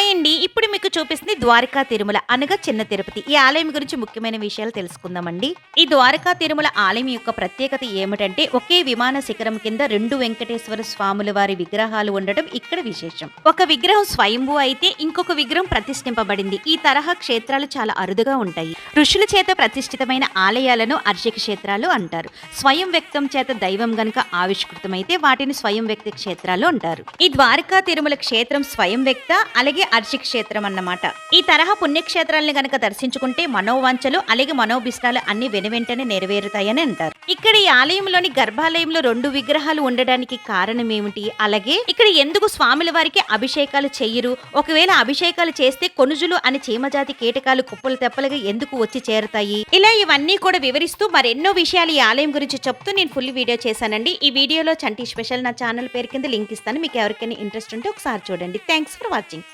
Hi అండి. ఇప్పుడు మీకు చూపిస్తుంది ద్వారకా తిరుమల అనగా చిన్న తిరుపతి. ఈ ఆలయం గురించి ముఖ్యమైన విషయాలు తెలుసుకుందామండి. ఈ ద్వారకా తిరుమల ఆలయం యొక్క ప్రత్యేకత ఏమిటంటే ఒకే విమాన శిఖరం కింద 2 వెంకటేశ్వర స్వాముల వారి విగ్రహాలు ఉండటం ఇక్కడ విశేషం. ఒక విగ్రహం స్వయంభూ అయితే ఇంకొక విగ్రహం ప్రతిష్ఠింపబడింది. ఈ తరహా క్షేత్రాలు చాలా అరుదుగా ఉంటాయి. ఋషుల చేత ప్రతిష్ఠితమైన ఆలయాలను అర్చక క్షేత్రాలు అంటారు. స్వయం వ్యక్తం చేత దైవం గనుక ఆవిష్కృతమైతే వాటిని స్వయం వ్యక్తి క్షేత్రాలు అంటారు. ఈ ద్వారకా తిరుమల క్షేత్రం స్వయం వ్యక్త అలాగే అర్చక క్షేత్రం అన్నమాట. ఈ తరహా పుణ్యక్షేత్రాలను గనక దర్శించుకుంటే మనోవాంఛలు అలాగే మనోభిష్టాలు అన్ని వెనువెంటనే నెరవేరుతాయని అంటారు. ఇక్కడ ఈ ఆలయంలోని గర్భాలయంలో 2 విగ్రహాలు ఉండడానికి కారణం ఏమిటి, అలాగే ఇక్కడ ఎందుకు స్వాముల వారికి అభిషేకాలు చెయ్యరు, ఒకవేళ అభిషేకాలు చేస్తే కొనుజులు అనే చీమజాతి కీటకాలు కుప్పలు తెప్పలుగా ఎందుకు వచ్చి చేరుతాయి, ఇలా ఇవన్నీ కూడా వివరిస్తూ మరెన్నో విషయాలు ఈ ఆలయం గురించి చెప్తూ నేను ఫుల్ వీడియో చేశానండి. ఈ వీడియోలో చంటి స్పెషల్ నా ఛానల్ పేరు కింద లింక్ ఇస్తాను. మీకు ఎవరికైనా ఇంట్రెస్ట్ ఉంటే ఒకసారి చూడండి. Thanks for watching.